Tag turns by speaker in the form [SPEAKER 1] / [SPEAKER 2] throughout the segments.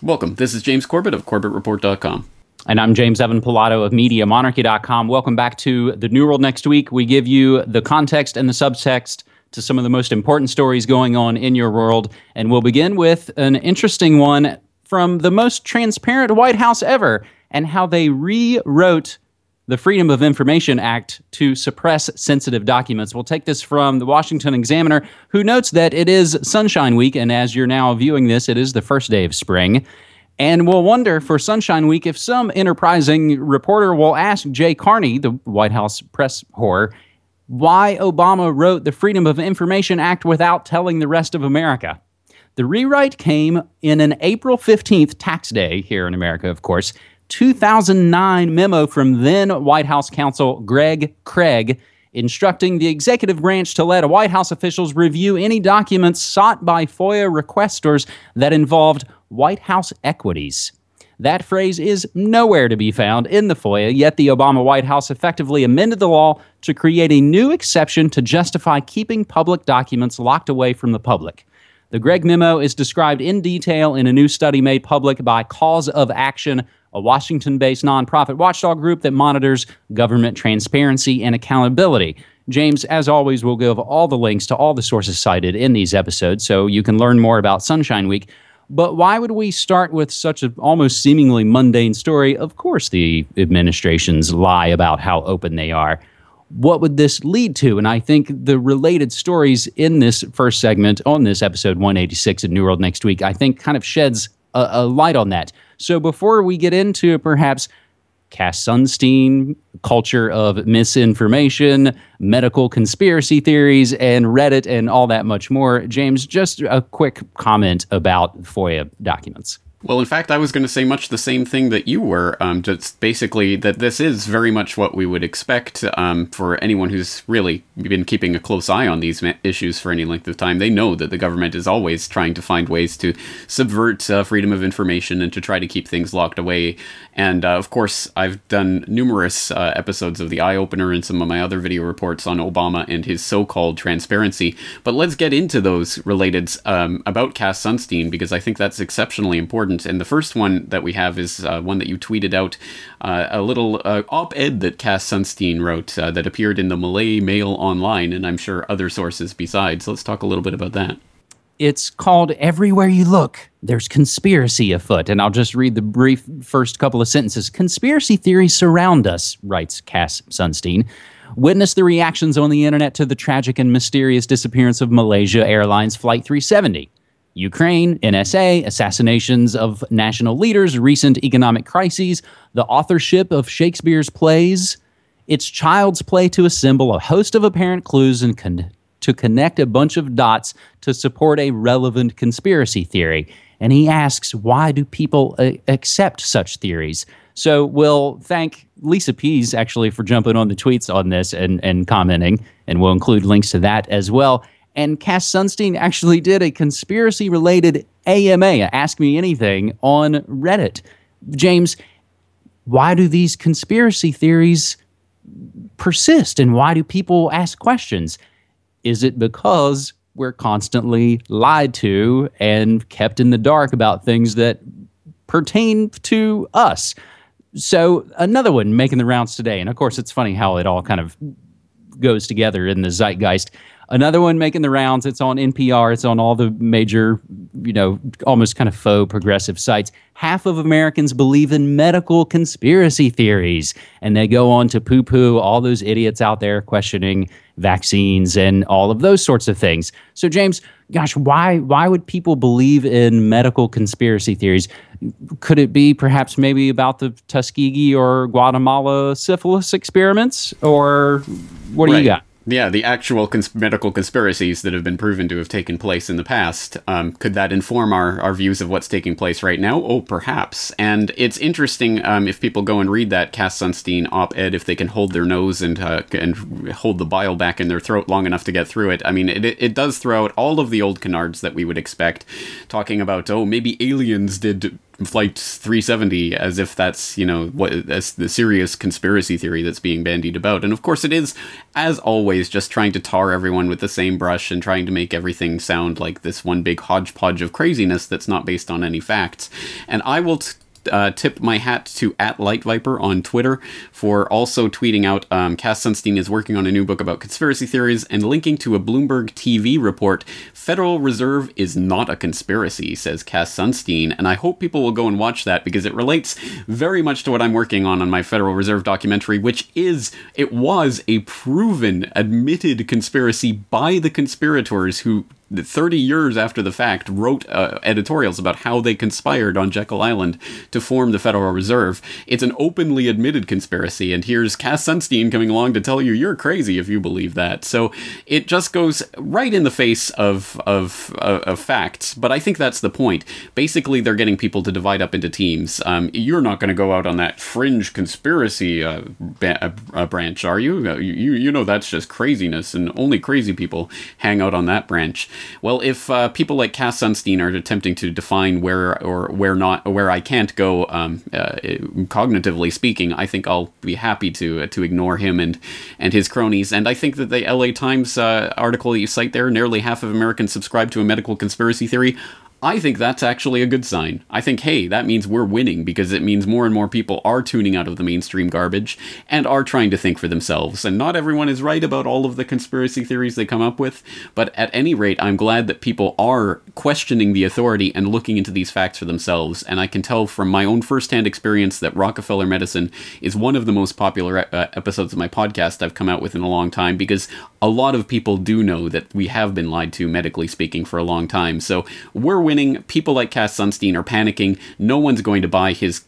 [SPEAKER 1] Welcome. This is James Corbett of CorbettReport.com.
[SPEAKER 2] And I'm James Evan Pilato of MediaMonarchy.com. Welcome back to The New World Next Week. We give you the context and the subtext to some of the most important stories going on in your world. And we'll begin with an interesting one from the most transparent White House ever, and how they rewrote the Freedom of Information Act to suppress sensitive documents. We'll take this from the Washington Examiner, who notes that it is Sunshine Week, and as you're now viewing this, it is the first day of spring. And we'll wonder for Sunshine Week if some enterprising reporter will ask Jay Carney, the White House press whore, why Obama wrote the Freedom of Information Act without telling the rest of America. The rewrite came in an April 15th tax day here in America, of course, 2009 memo from then White House counsel Greg Craig instructing the executive branch to let White House officials review any documents sought by FOIA requesters that involved White House equities. That phrase is nowhere to be found in the FOIA, yet the Obama White House effectively amended the law to create a new exception to justify keeping public documents locked away from the public. The Gregg memo is described in detail in a new study made public by Cause of Action, a Washington-based nonprofit watchdog group that monitors government transparency and accountability. James, as always, will give all the links to all the sources cited in these episodes so you can learn more about Sunshine Week. But why would we start with such an almost seemingly mundane story? Of course, the administrations lie about how open they are. What would this lead to? And I think the related stories in this first segment on this episode 186 of New World Next Week, I think kind of sheds a light on that. So before we get into perhaps Cass Sunstein, culture of misinformation, medical conspiracy theories, and Reddit, and all that much more, James, just a quick comment about FOIA documents.
[SPEAKER 1] Well, in fact, I was going to say much the same thing that you were, just basically that this is very much what we would expect for anyone who's really been keeping a close eye on these issues for any length of time. They know that the government is always trying to find ways to subvert freedom of information and to try to keep things locked away. And, of course, I've done numerous episodes of The Eye Opener and some of my other video reports on Obama and his so-called transparency. But let's get into those related about Cass Sunstein, because I think that's exceptionally important. And the first one that we have is one that you tweeted out, a little op-ed that Cass Sunstein wrote that appeared in the Malay Mail Online, and I'm sure other sources besides. Let's talk a little bit about that.
[SPEAKER 2] It's called Everywhere You Look, There's Conspiracy Afoot. And I'll just read the brief first couple of sentences. Conspiracy theories surround us, writes Cass Sunstein. Witness the reactions on the internet to the tragic and mysterious disappearance of Malaysia Airlines Flight 370. Ukraine, NSA, assassinations of national leaders, recent economic crises, the authorship of Shakespeare's plays. It's child's play to assemble a host of apparent clues and to connect a bunch of dots to support a relevant conspiracy theory. And he asks, why do people accept such theories? So we'll thank Lisa Pease, actually, for jumping on the tweets on this and commenting, and we'll include links to that as well. And Cass Sunstein actually did a conspiracy-related AMA, Ask Me Anything, on Reddit. James, why do these conspiracy theories persist, and why do people ask questions? Is it because we're constantly lied to and kept in the dark about things that pertain to us? So another one making the rounds today, and of course it's funny how it all kind of goes together in the zeitgeist. Another one making the rounds, it's on NPR, it's on all the major, almost kind of faux progressive sites. Half of Americans believe in medical conspiracy theories, and they go on to poo-poo all those idiots out there questioning vaccines and all of those sorts of things. So, James, gosh, why would people believe in medical conspiracy theories? Could it be perhaps maybe about the Tuskegee or Guatemala syphilis experiments? Or what do you got?
[SPEAKER 1] Yeah, the actual medical conspiracies that have been proven to have taken place in the past. Could that inform our views of what's taking place right now? Oh, perhaps. And it's interesting if people go and read that Cass Sunstein op-ed, if they can hold their nose and hold the bile back in their throat long enough to get through it. I mean, it does throw out all of the old canards that we would expect, talking about, oh, maybe aliens did Flight 370 as if that's, you know, that's the serious conspiracy theory that's being bandied about. And of course it is, as always, just trying to tar everyone with the same brush and trying to make everything sound like this one big hodgepodge of craziness that's not based on any facts. And I will tip my hat to @LightViper on Twitter for also tweeting out Cass Sunstein is working on a new book about conspiracy theories and linking to a Bloomberg TV report. Federal Reserve is not a conspiracy, says Cass Sunstein, and I hope people will go and watch that because it relates very much to what I'm working on my Federal Reserve documentary, which it was a proven, admitted conspiracy by the conspirators who 30 years after the fact wrote editorials about how they conspired on Jekyll Island to form the Federal Reserve. It's an openly admitted conspiracy, and here's Cass Sunstein coming along to tell you you're crazy if you believe that. So it just goes right in the face of facts, but I think that's the point. Basically, they're getting people to divide up into teams. You're not going to go out on that fringe conspiracy branch, are you? You know that's just craziness, and only crazy people hang out on that branch. Well, if people like Cass Sunstein are attempting to define where I can't go, cognitively speaking, I think I'll be happy to ignore him and his cronies. And I think that the LA Times article that you cite there, nearly half of Americans subscribe to a medical conspiracy theory. I think that's actually a good sign. I think, hey, that means we're winning because it means more and more people are tuning out of the mainstream garbage and are trying to think for themselves. And not everyone is right about all of the conspiracy theories they come up with, but at any rate, I'm glad that people are questioning the authority and looking into these facts for themselves. And I can tell from my own firsthand experience that Rockefeller Medicine is one of the most popular episodes of my podcast I've come out with in a long time, because a lot of people do know that we have been lied to, medically speaking, for a long time. So we're winning. People like Cass Sunstein are panicking. No one's going to buy his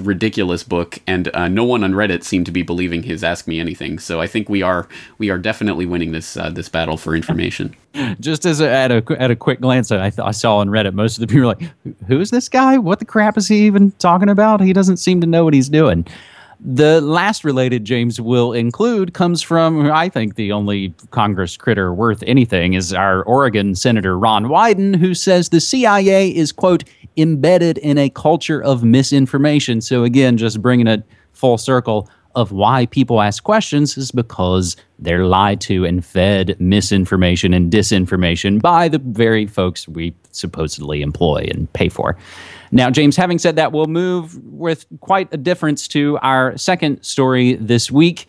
[SPEAKER 1] ridiculous book, and no one on Reddit seemed to be believing his Ask Me Anything. So I think we are definitely winning this battle for information.
[SPEAKER 2] Just as at a quick glance, I saw on Reddit, most of the people were like, "Who is this guy? What the crap is he even talking about? He doesn't seem to know what he's doing." The last related James will include comes from, I think, the only Congress critter worth anything is our Oregon Senator Ron Wyden, who says the CIA is, quote, embedded in a culture of misinformation. So again, just bringing it full circle of why people ask questions is because they're lied to and fed misinformation and disinformation by the very folks we supposedly employ and pay for. Now, James, having said that, we'll move with quite a difference to our second story this week.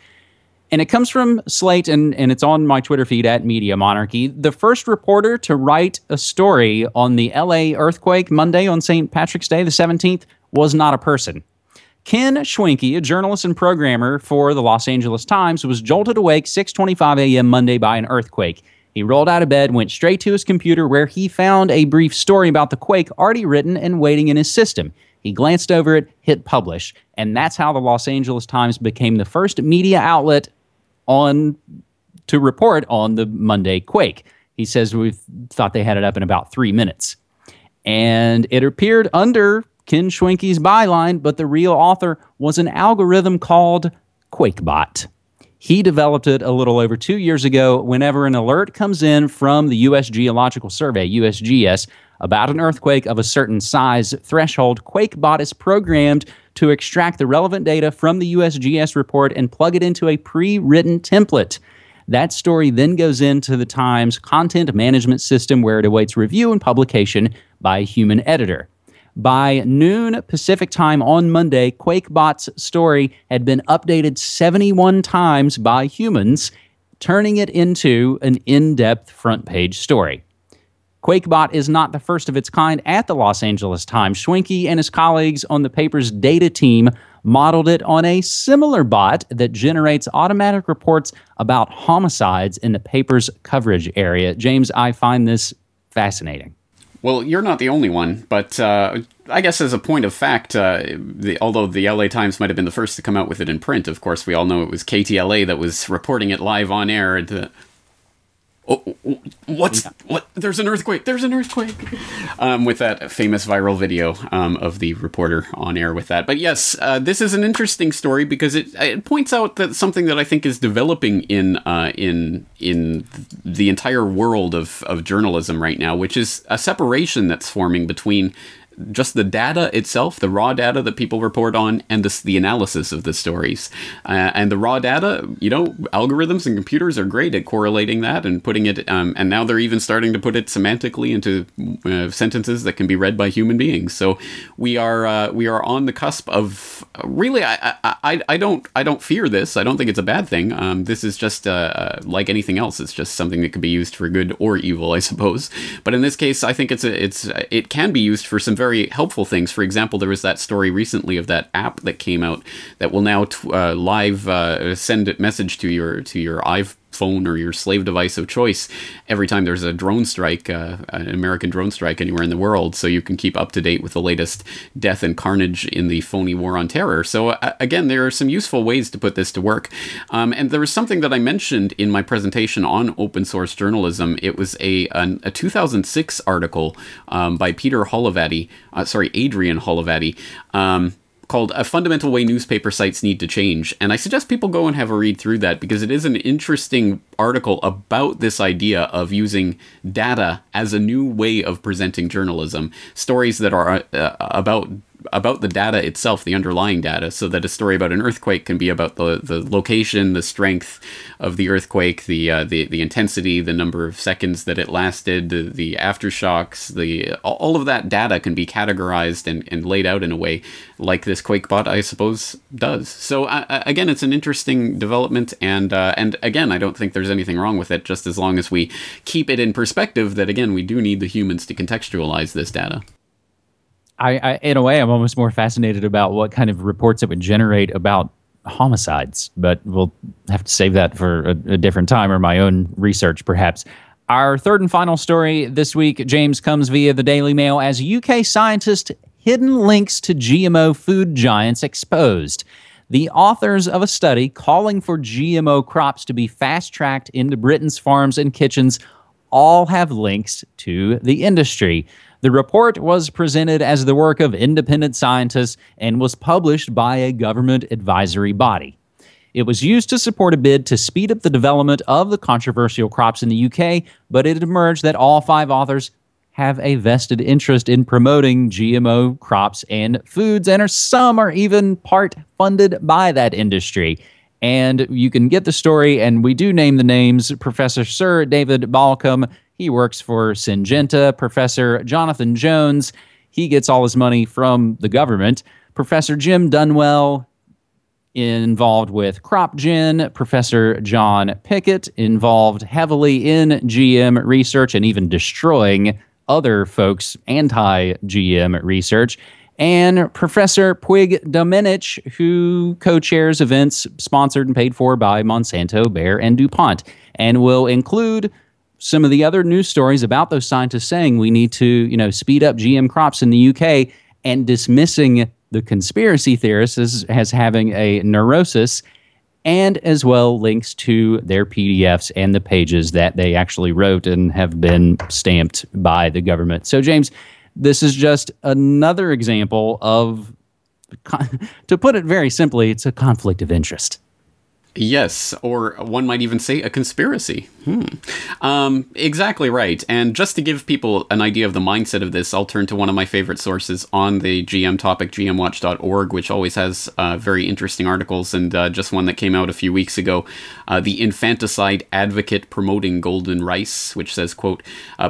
[SPEAKER 2] And it comes from Slate, and it's on my Twitter feed @Media Monarchy. The first reporter to write a story on the LA earthquake Monday on St. Patrick's Day, the 17th, was not a person. Ken Schwenke, a journalist and programmer for the Los Angeles Times, was jolted awake 6:25 a.m. Monday by an earthquake. He rolled out of bed, went straight to his computer where he found a brief story about the quake already written and waiting in his system. He glanced over it, hit publish, and that's how the Los Angeles Times became the first media outlet to report on the Monday quake. He says we thought they had it up in about 3 minutes. And it appeared under Ken Schwenke's byline, but the real author was an algorithm called QuakeBot. He developed it a little over 2 years ago. Whenever an alert comes in from the U.S. Geological Survey, USGS, about an earthquake of a certain size threshold, QuakeBot is programmed to extract the relevant data from the USGS report and plug it into a pre-written template. That story then goes into the Times content management system where it awaits review and publication by a human editor. By noon Pacific time on Monday, QuakeBot's story had been updated 71 times by humans, turning it into an in-depth front-page story. QuakeBot is not the first of its kind at the Los Angeles Times. Schwenke and his colleagues on the paper's data team modeled it on a similar bot that generates automatic reports about homicides in the paper's coverage area. James, I find this fascinating.
[SPEAKER 1] Well, you're not the only one, but I guess as a point of fact, although the LA Times might have been the first to come out with it in print, of course, we all know it was KTLA that was reporting it live on air. What? There's an earthquake! There's an earthquake! With that famous viral video of the reporter on air with that. But yes, this is an interesting story because it points out that something that I think is developing in the entire world of journalism right now, which is a separation that's forming between just the data itself, the raw data that people report on, and the analysis of the stories. And the raw data, you know, algorithms and computers are great at correlating that and putting it, and now they're even starting to put it semantically into sentences that can be read by human beings. So we are on the cusp of really. I don't fear this. I don't think it's a bad thing. This is just like anything else. It's just something that could be used for good or evil, I suppose. But in this case, I think it can be used for some very helpful things. For example, there was that story recently of that app that came out that will now live send a message to your iPhone or your slave device of choice every time there's a drone strike, an American drone strike anywhere in the world, so you can keep up to date with the latest death and carnage in the phony war on terror. So again, there are some useful ways to put this to work. And there was something that I mentioned in my presentation on open source journalism. It was a 2006 article by Adrian Holovati, called A Fundamental Way Newspaper Sites Need to Change. And I suggest people go and have a read through that, because it is an interesting article about this idea of using data as a new way of presenting journalism. Stories that are about the data itself, the underlying data, so that a story about an earthquake can be about the location, the strength of the earthquake, the intensity, the number of seconds that it lasted, the aftershocks, all of that data can be categorized and laid out in a way like this QuakeBot, I suppose, does. So again, it's an interesting development, and again, I don't think there's anything wrong with it, just as long as we keep it in perspective that, again, we do need the humans to contextualize this data.
[SPEAKER 2] I in a way, I'm almost more fascinated about what kind of reports it would generate about homicides, but we'll have to save that for a different time, or my own research, perhaps. Our third and final story this week, James, comes via the Daily Mail as UK scientists hidden links to GMO food giants exposed. The authors of a study calling for GMO crops to be fast-tracked into Britain's farms and kitchens all have links to the industry. The report was presented as the work of independent scientists and was published by a government advisory body. It was used to support a bid to speed up the development of the controversial crops in the UK, but it emerged that all 5 authors have a vested interest in promoting GMO crops and foods, and some are even part funded by that industry. And you can get the story, and we do name the names. Professor Sir David Balcombe, he works for Syngenta. Professor Jonathan Jones, he gets all his money from the government. Professor Jim Dunwell, involved with CropGen. Professor John Pickett, involved heavily in GM research and even destroying other folks' anti-GM research. And Professor Puig Dominic, who co-chairs events sponsored and paid for by Monsanto, Bayer, and DuPont, and will include some of the other news stories about those scientists saying we need to, speed up GM crops in the UK, and dismissing the conspiracy theorists as having a neurosis, and as well links to their PDFs and the pages that they actually wrote and have been stamped by the government. So, James, this is just another example of, to put it very simply, it's a conflict of interest.
[SPEAKER 1] Yes, or one might even say a conspiracy. Exactly right. And just to give people an idea of the mindset of this, I'll turn to one of my favorite sources on the GM topic, gmwatch.org, which always has very interesting articles, and just one that came out a few weeks ago, The Infanticide Advocate Promoting Golden Rice, which says, quote,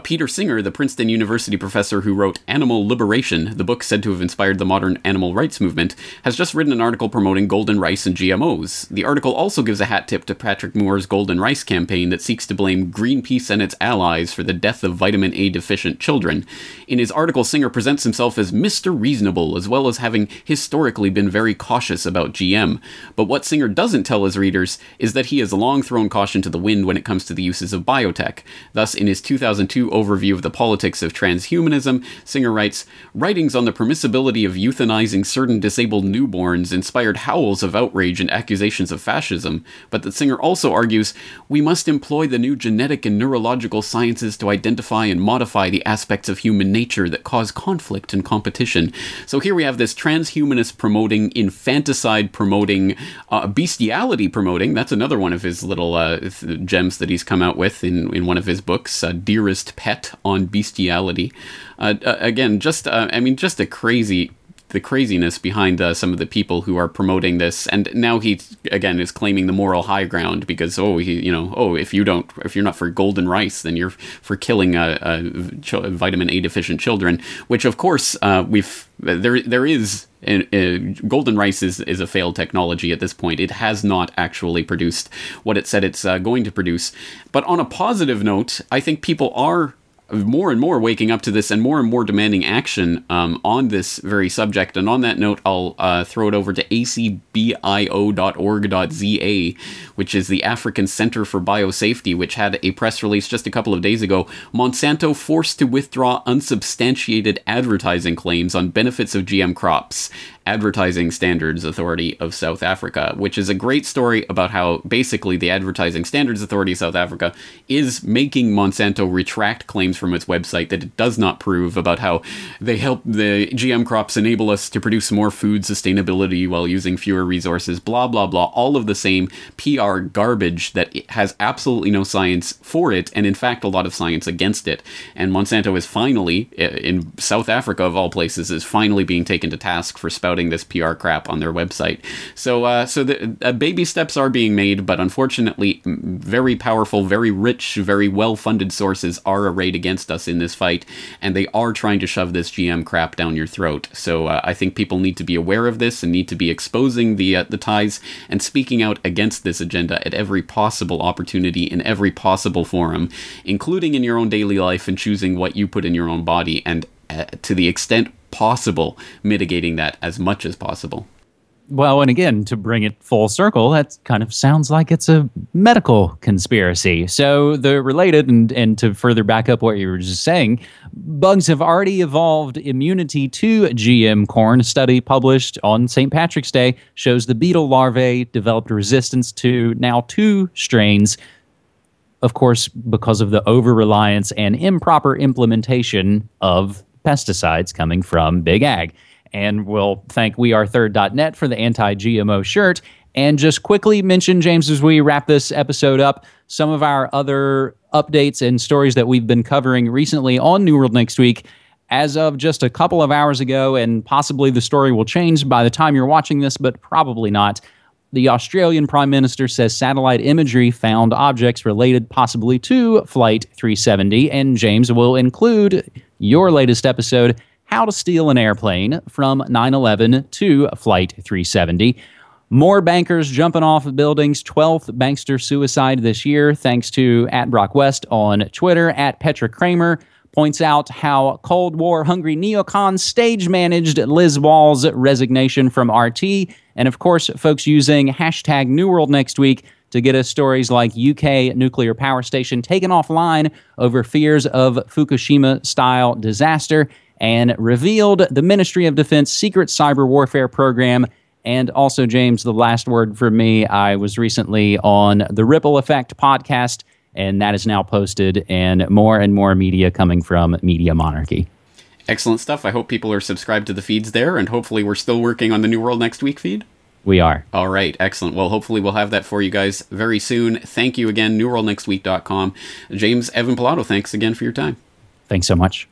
[SPEAKER 1] Peter Singer, the Princeton University professor who wrote Animal Liberation, the book said to have inspired the modern animal rights movement, has just written an article promoting golden rice and GMOs. The article also gives a hat tip to Patrick Moore's Golden Rice campaign that seeks to blame Greenpeace and its allies for the death of vitamin A deficient children. In his article, Singer presents himself as Mr. Reasonable, as well as having historically been very cautious about GM. But what Singer doesn't tell his readers is that he has long thrown caution to the wind when it comes to the uses of biotech. Thus, in his 2002 overview of the politics of transhumanism, Singer writes, writings on the permissibility of euthanizing certain disabled newborns inspired howls of outrage and accusations of fascism fascism. But the singer also argues, we must employ the new genetic and neurological sciences to identify and modify the aspects of human nature that cause conflict and competition. So here we have this transhumanist promoting, infanticide promoting, bestiality promoting. That's another one of his little gems that he's come out with in one of his books, Dearest Pet on Bestiality. Again, just the craziness behind some of the people who are promoting this, and now he again is claiming the moral high ground because if you're not for golden rice, then you're for killing vitamin A deficient children. Which of course there is. Golden rice is a failed technology at this point. It has not actually produced what it said it's going to produce. But on a positive note, I think people are more and more waking up to this and more demanding action on this very subject. And on that note, I'll throw it over to acbio.org.za, which is the African Center for Biosafety, which had a press release just a couple of days ago. Monsanto forced to withdraw unsubstantiated advertising claims on benefits of GM crops. Advertising Standards Authority of South Africa, which is a great story about how basically the Advertising Standards Authority of South Africa is making Monsanto retract claims from its website that it does not prove about how they help the GM crops enable us to produce more food sustainability while using fewer resources, blah, blah, blah. All of the same PR garbage that has absolutely no science for it, and in fact a lot of science against it. And Monsanto is finally, in South Africa of all places, is finally being taken to task for spouting this PR crap on their website. So the baby steps are being made, but unfortunately very powerful, very rich, very well-funded sources are arrayed against us in this fight, and they are trying to shove this GM crap down your throat. So I think people need to be aware of this and need to be exposing the ties and speaking out against this agenda at every possible opportunity in every possible forum, including in your own daily life and choosing what you put in your own body, and to the extent possible, mitigating that as much as possible.
[SPEAKER 2] Well, and again, to bring it full circle, that kind of sounds like it's a medical conspiracy. So the related, and to further back up what you were just saying, bugs have already evolved immunity to GM corn. A study published on St. Patrick's Day shows the beetle larvae developed resistance to now 2 strains, of course, because of the over-reliance and improper implementation of pesticides coming from Big Ag. And we'll thank wearethird.net for the anti-GMO shirt. And just quickly mention, James, as we wrap this episode up, some of our other updates and stories that we've been covering recently on New World Next Week. As of just a couple of hours ago, and possibly the story will change by the time you're watching this, but probably not, the Australian Prime Minister says satellite imagery found objects related possibly to Flight 370. And James will include your latest episode, How to Steal an Airplane from 9/11 to Flight 370. More bankers jumping off of buildings, 12th bankster suicide this year, thanks to @BrockWest on Twitter. @Petra Kramer points out how Cold War hungry neocons stage managed Liz Wall's resignation from RT. And of course, folks using hashtag New World Next Week to get us stories like UK nuclear power station taken offline over fears of Fukushima-style disaster, and revealed the Ministry of Defense secret cyber warfare program. And also, James, the last word for me, I was recently on the Ripple Effect podcast, and that is now posted, and more media coming from Media Monarchy.
[SPEAKER 1] Excellent stuff. I hope people are subscribed to the feeds there, and hopefully we're still working on the New World Next Week feed.
[SPEAKER 2] We are.
[SPEAKER 1] All right. Excellent. Well, hopefully we'll have that for you guys very soon. Thank you again, newworldnextweek.com. James Evan Pilato, thanks again for your time.
[SPEAKER 2] Thanks so much.